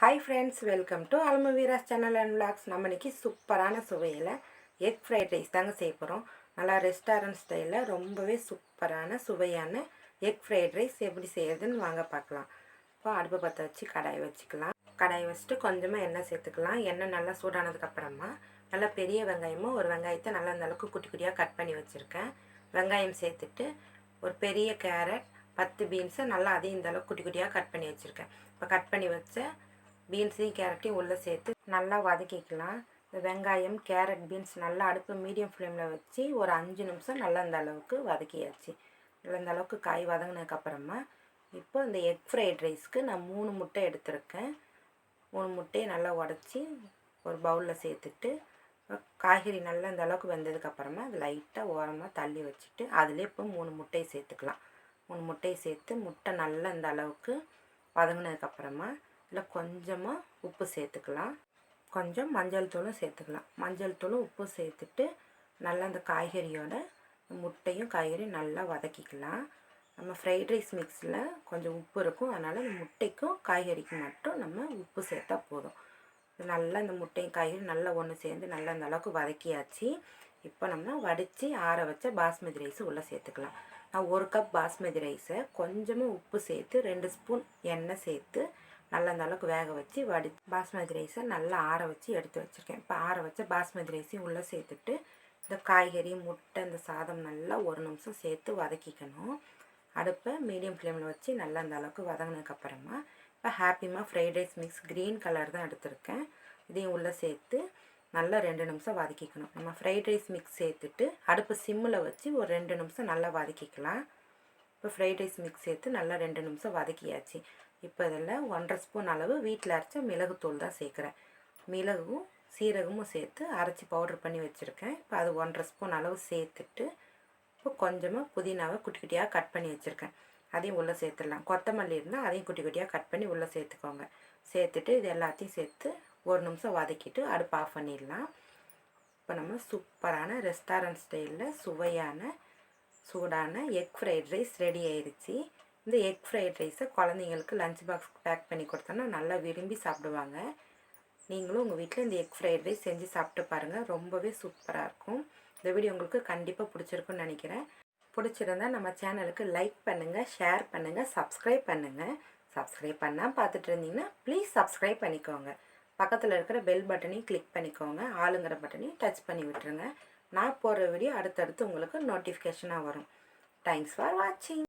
Hi friends, welcome to அல்மவீராஸ் channel and vlogs. நம்ம இன்றைக்கி சூப்பரான சுவையில் எக் ஃப்ரைட் ரைஸ் தாங்க செய்ய போகிறோம். நல்லா ரெஸ்டாரண்ட் ஸ்டைலில் ரொம்பவே சூப்பரான சுவையான எக் ஃப்ரைட் ரைஸ் எப்படி செய்யறதுன்னு வாங்க பார்க்கலாம். இப்போ அடுப்பை பற்ற வச்சு கடாயை வச்சுக்கலாம். கடாயை வச்சுட்டு கொஞ்சமாக எண்ணெய் சேர்த்துக்கலாம். எண்ணெய் நல்லா சூடானதுக்கப்புறமா நல்லா பெரிய வெங்காயமும் ஒரு வெங்காயத்தை நல்லா அந்த அளவுக்கு குட்டி குட்டியாக கட் பண்ணி வச்சுருக்கேன். வெங்காயம் சேர்த்துட்டு ஒரு பெரிய கேரட் 10 பீன்ஸை நல்லா அதையும் இந்த அளவுக்கு குட்டி குட்டியாக கட் பண்ணி வச்சுருக்கேன். இப்போ கட் பண்ணி வச்ச பீன்ஸையும் கேரட்டையும் உள்ளே சேர்த்து நல்லா வதக்கிக்கலாம். இந்த வெங்காயம் கேரட் பீன்ஸ் நல்லா அடுப்பு மீடியம் ஃப்ளேமில் வச்சு ஒரு 5 நிமிஷம் நல்லா இந்த அளவுக்கு வதக்கியாச்சு. நல்லா இந்த அளவுக்கு காய் வதங்கினதுக்கப்புறமா இப்போ இந்த எக் ஃப்ரைட் ரைஸ்க்கு நான் 3 முட்டை எடுத்திருக்கேன். 3 முட்டையை நல்லா உடச்சி ஒரு பவுலில் சேர்த்துட்டு காய்கறி நல்லா இந்த அளவுக்கு வெந்ததுக்கப்புறமா அது லைட்டாக ஓரமாக தள்ளி வச்சுட்டு அதிலே இப்போ 3 முட்டையை சேர்த்துக்கலாம். 3 முட்டையை சேர்த்து முட்டை நல்லா இந்த அளவுக்கு வதங்கினதுக்கப்புறமா இதில் கொஞ்சமாக உப்பு சேர்த்துக்கலாம். கொஞ்சம் மஞ்சள் தூளும் சேர்த்துக்கலாம். மஞ்சள் தூளும் உப்பு சேர்த்துட்டு நல்லா அந்த காய்கறியோட முட்டையும் காய்கறியும் நல்லா வதக்கிக்கலாம். நம்ம ஃப்ரைட் ரைஸ் மிக்ஸில் கொஞ்சம் உப்பு இருக்கும், அதனால் இந்த முட்டைக்கும் காய்கறிக்கும் மட்டும் நம்ம உப்பு சேர்த்தா போதும். நல்லா இந்த முட்டையும் காய்கறி நல்லா ஒன்று சேர்ந்து நல்லா அந்த அளவுக்கு வதக்கியாச்சு. இப்போ நம்ம வடித்து ஆற வச்ச பாஸ்மதி ரைஸு உள்ளே சேர்த்துக்கலாம். நான் 1 கப் பாஸ்மதி ரைஸை கொஞ்சமாக உப்பு சேர்த்து 2 ஸ்பூன் எண்ணெய் சேர்த்து நல்லா அந்த அளவுக்கு வேக வச்சு பாஸ்மதி ரைஸை நல்லா ஆற வச்சு எடுத்து வச்சுருக்கேன். இப்போ ஆற வச்ச பாஸ்மதி ரைஸையும் உள்ளே சேர்த்துட்டு இந்த காய்கறி முட்டை இந்த சாதம் நல்லா 1 நிமிஷம் சேர்த்து வதக்கிக்கணும். அடுப்பை மீடியம் ஃப்ளேமில் வச்சு நல்லா அந்த அளவுக்கு வதங்கினதுக்கப்புறமா இப்போ ஹாப்பிமா fried rice mix green colour தான் எடுத்திருக்கேன். இதையும் உள்ளே சேர்த்து நல்லா 2 நிமிஷம் வதக்கிக்கணும். நம்ம ஃப்ரைட் ரைஸ் மிக்ஸ் சேர்த்துட்டு அடுப்பு சிம்மில் வச்சு ஒரு 2 நிமிஷம் நல்லா வதக்கிக்கலாம். இப்போ ஃப்ரைட் ரைஸ் மிக்ஸ் சேர்த்து நல்லா 2 நிமிஷம் வதக்கியாச்சு. இப்போ இதில் 1.5 ஸ்பூன் அளவு வீட்டில் அரைச்ச மிளகுத்தூள் தான் சேர்க்குறேன். மிளகும் சீரகமும் சேர்த்து அரைச்சி பவுட்ரு பண்ணி வச்சுருக்கேன். இப்போ அது 1.5 ஸ்பூன் அளவு சேர்த்துட்டு இப்போ கொஞ்சமாக புதினாவை குட்டி குட்டியாக கட் பண்ணி வச்சுருக்கேன், அதையும் உள்ளே சேர்த்துடலாம். கொத்தமல்லி இருந்தால் அதையும் குட்டி குட்டியாக கட் பண்ணி உள்ளே சேர்த்துக்கோங்க. சேர்த்துட்டு இது எல்லாத்தையும் சேர்த்து 1 நிமிஷம் வதக்கிட்டு அடுப்பு ஆஃப் பண்ணிடலாம். இப்போ நம்ம சூப்பரான ரெஸ்டாரண்ட் ஸ்டைலில் சுவையான சூடான எக் ஃப்ரைட் ரைஸ் ரெடி ஆயிடுச்சு. இந்த எக் ஃப்ரைட் ரைஸை குழந்தைங்களுக்கு லஞ்ச் பாக்ஸ் பேக் பண்ணி கொடுத்தோன்னா நல்லா விரும்பி சாப்பிடுவாங்க. நீங்களும் உங்கள் வீட்டில் இந்த எக் ஃப்ரைட் ரைஸ் செஞ்சு சாப்பிட்டு பாருங்கள், ரொம்பவே சூப்பராக இருக்கும். இந்த வீடியோ உங்களுக்கு கண்டிப்பாக பிடிச்சிருக்குன்னு நினைக்கிறேன். பிடிச்சிருந்தா நம்ம சேனலுக்கு லைக் பண்ணுங்கள், ஷேர் பண்ணுங்கள், சப்ஸ்கிரைப் பண்ணுங்கள். சப்ஸ்கிரைப் பண்ணால் பார்த்துட்டு இருந்தீங்கன்னா ப்ளீஸ் சப்ஸ்கிரைப் பண்ணிக்கோங்க. பக்கத்தில் இருக்கிற பெல் பட்டனையும் கிளிக் பண்ணிக்கோங்க. ஆளுங்கிற பட்டனையும் டச் பண்ணி விட்டுருங்க. நான் போடுற வீடியோ அடுத்தடுத்து உங்களுக்கு நோட்டிஃபிகேஷனாக வரும். தேங்க்ஸ் ஃபார் வாட்சிங்.